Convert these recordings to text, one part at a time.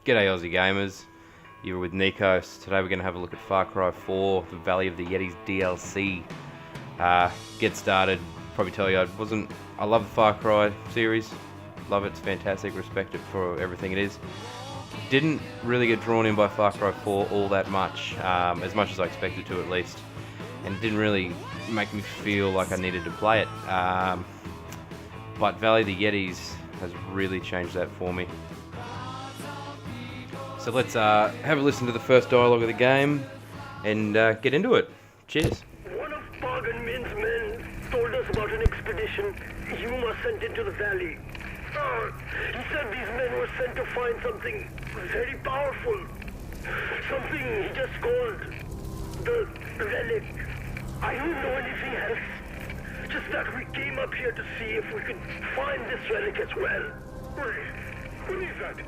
G'day Aussie gamers, you're with Neekos. Today we're going to have a look at Far Cry 4, the Valley of the Yetis DLC. Get started, probably tell you I love the Far Cry series, love it, it's fantastic, respect it for everything it is. Didn't really get drawn in by Far Cry 4 all that much as I expected to at least, and it didn't really make me feel like I needed to play it. But Valley of the Yetis has really changed that for me. So let's have a listen to the first dialogue of the game and get into it. Cheers. One of Bargain Min's men told us about an expedition Yuma sent into the valley. He said these men were sent to find something very powerful. Something he just called the relic. I don't know anything else. Just that we came up here to see if we could find this relic as well. Wait, what is that?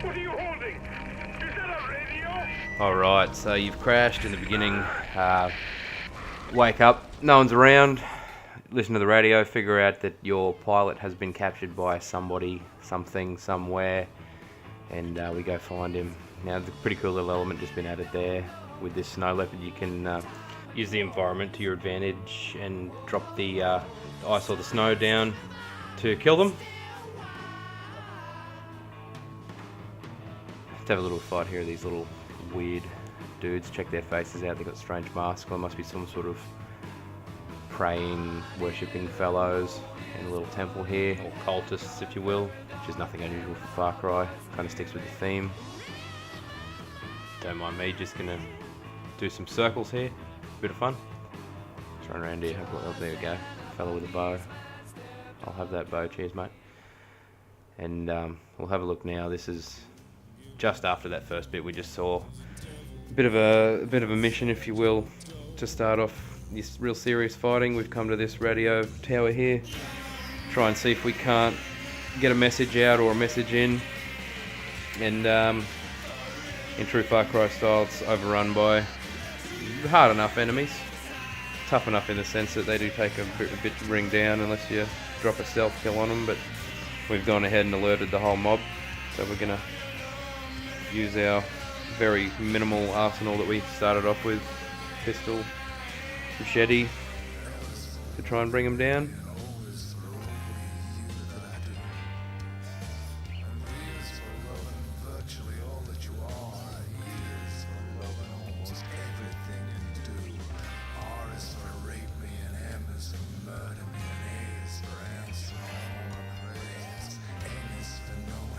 What are you holding? Is that a radio? Alright, so you've crashed in the beginning. Wake up, no one's around. Listen to the radio, figure out that your pilot has been captured by somebody, something, somewhere, and we go find him. Now, there's a pretty cool little element just been added there. With this snow leopard, you can use the environment to your advantage and drop the ice or the snow down to kill them. Let's have a little fight here. These little weird dudes. Check their faces out. They've got strange masks. Well, there must be some sort of praying, worshipping fellows in a little temple here, or cultists, if you will, which is nothing unusual for Far Cry. Kind of sticks with the theme. Don't mind me. Just gonna do some circles here. Bit of fun. Just run around here. Oh, there we go. Fellow with a bow. I'll have that bow. Cheers, mate. And we'll have a look now. This is just after that first bit we just saw. A bit of a mission, if you will, to start off this real serious fighting. We've come to this radio tower here. Try and see if we can't get a message out or a message in. And in true Far Cry style, it's overrun by hard enough enemies. Tough enough in the sense that they do take a bit to bring down unless you drop a stealth kill on them, but we've gone ahead and alerted the whole mob. So we're going to use our very minimal arsenal that we started off with. Pistol, machete, to try and bring them down.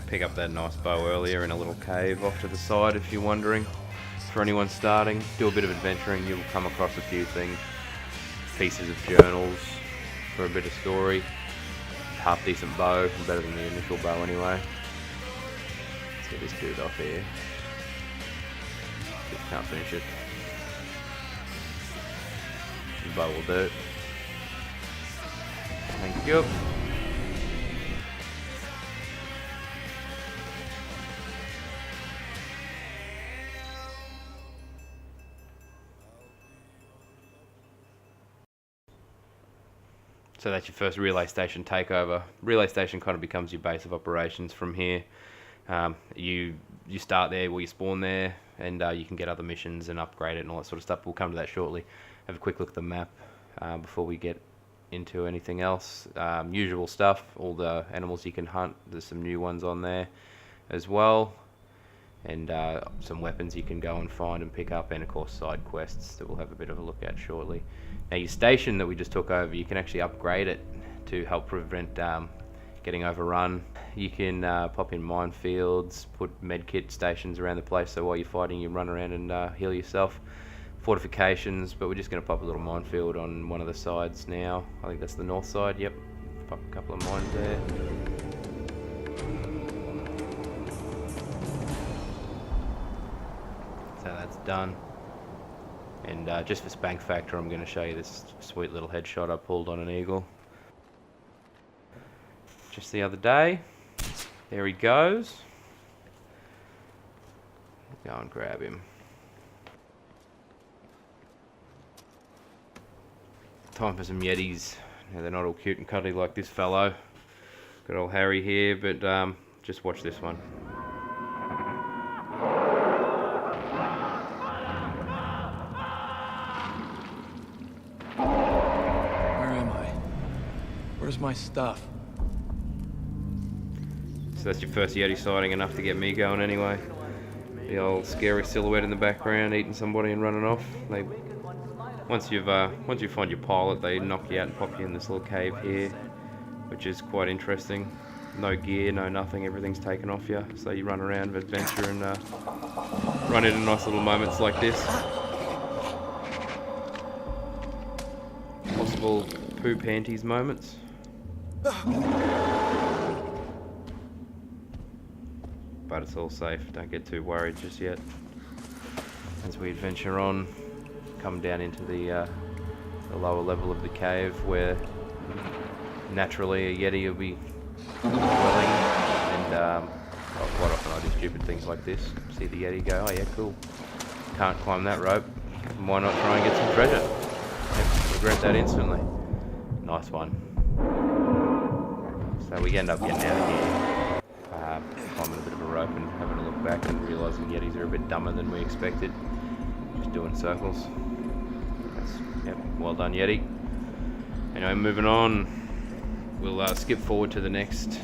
Pick up that nice bow earlier in a little cave off to the side if you're wondering. For anyone starting, do a bit of adventuring, you'll come across a few things. Pieces of journals for a bit of story. Half decent bow, better than the initial bow anyway. Let's get this dude off here. Just can't finish it. The bow will do it. Thank you. So that's your first relay station takeover. Relay station kind of becomes your base of operations from here. You start there, you spawn there, and you can get other missions and upgrade it and all that sort of stuff. We'll come to that shortly. Have a quick look at the map before we get into anything else. Usual stuff, all the animals you can hunt. There's some new ones on there as well. And some weapons you can go and find and pick up, and of course side quests that we'll have a bit of a look at shortly. Now your station that we just took over, you can actually upgrade it to help prevent getting overrun. You can pop in minefields, put medkit stations around the place, so while you're fighting you run around and heal yourself. Fortifications, but we're just going to pop a little minefield on one of the sides now. I think that's the north side, yep. Pop a couple of mines there. So that's done. And just for spank factor, I'm going to show you this sweet little headshot I pulled on an eagle just the other day. There he goes. Go and grab him. Time for some Yetis. Now they're not all cute and cuddly like this fellow. Good old Harry here, but just watch this one. Where's my stuff? So that's your first Yeti sighting, enough to get me going anyway. The old scary silhouette in the background eating somebody and running off. Once you find your pilot, they knock you out and pop you in this little cave here, which is quite interesting. No gear, no nothing, everything's taken off you. So you run around of adventure and run into nice little moments like this. Possible poo panties moments. But it's all safe, don't get too worried just yet. As we adventure on, come down into the lower level of the cave where naturally a Yeti will be dwelling, and quite often I do stupid things like this. See the Yeti go, oh yeah, cool. Can't climb that rope, why not try and get some treasure? Yep, regret that instantly. Nice one. So we end up getting out of here, climbing a bit of a rope and having a look back and realising Yetis are a bit dumber than we expected. Just doing circles. Yep, well done Yeti. Anyway, moving on. We'll skip forward to the next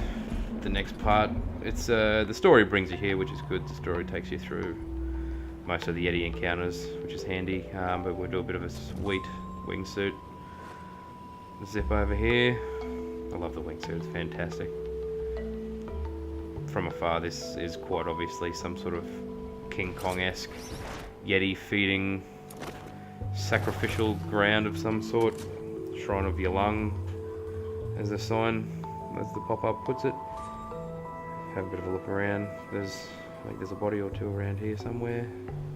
part. It's the story brings you here, which is good. The story takes you through most of the Yeti encounters, which is handy. But we'll do a bit of a sweet wingsuit zip over here. I love the wingsuit, it's fantastic. From afar, this is quite obviously some sort of King Kong-esque Yeti feeding sacrificial ground of some sort. Shrine of Yalung as the sign, as the pop-up puts it. Have a bit of a look around. I think there's a body or two around here somewhere.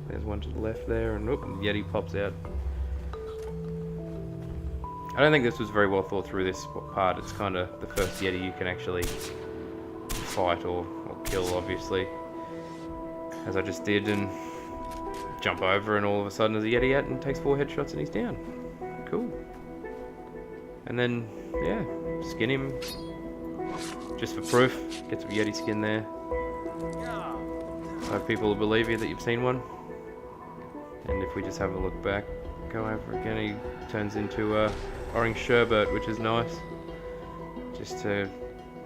There's one to the left there, and oop, Yeti pops out. I don't think this was very well thought through, this part. It's kind of the first Yeti you can actually fight or kill, obviously. As I just did, and jump over, and all of a sudden there's a Yeti out and takes 4 headshots and he's down. Cool. And then, yeah, skin him. Just for proof. Get some Yeti skin there. So people will believe you that you've seen one. And if we just have a look back, go over again, he turns into orange sherbet, which is nice. Just to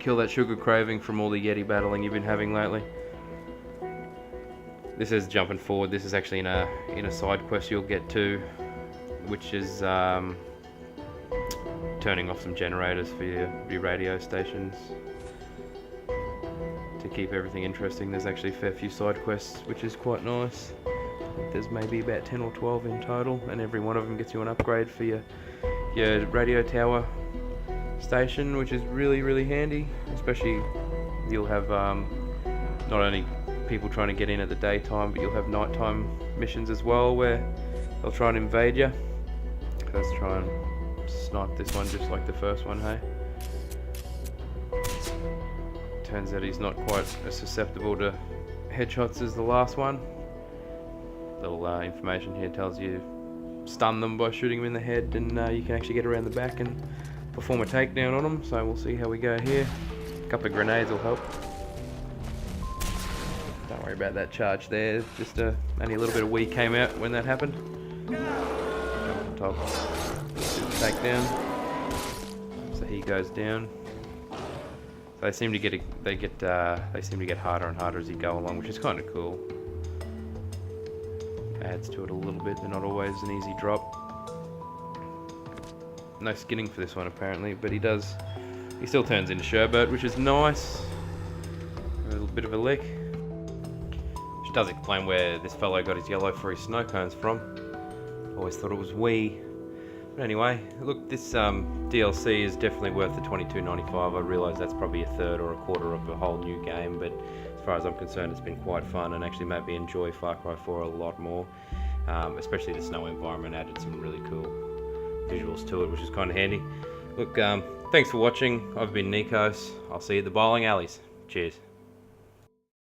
kill that sugar craving from all the Yeti battling you've been having lately. This is jumping forward. This is actually in a side quest you'll get to, which is turning off some generators for your radio stations to keep everything interesting. There's actually a fair few side quests, which is quite nice. I think there's maybe about 10 or 12 in total, and every one of them gets you an upgrade for your radio tower station, which is really, really handy. Especially you'll have not only people trying to get in at the daytime, but you'll have nighttime missions as well where they'll try and invade you. Let's try and snipe this one just like the first one, hey? Turns out he's not quite as susceptible to headshots as the last one. Little information here tells you stun them by shooting them in the head, and you can actually get around the back and perform a takedown on them. So we'll see how we go here. A couple of grenades will help. Don't worry about that charge there. Just only a little bit of wee came out when that happened. Jump on top. Takedown. So he goes down. So they seem to get harder and harder as you go along, which is kind of cool. Adds to it a little bit. They're not always an easy drop. No skinning for this one apparently, but he still turns into sherbet, which is nice. A little bit of a lick. Which does explain where this fellow got his yellow free snow cones from. Always thought it was wee. But anyway, look, this DLC is definitely worth the $22.95. I realise that's probably a third or a quarter of a whole new game, but as far as I'm concerned, it's been quite fun and actually made me enjoy Far Cry 4 a lot more. Especially the snow environment added some really cool visuals to it, which is kind of handy. Look, thanks for watching. I've been Neekos. I'll see you at the bowling alleys. Cheers.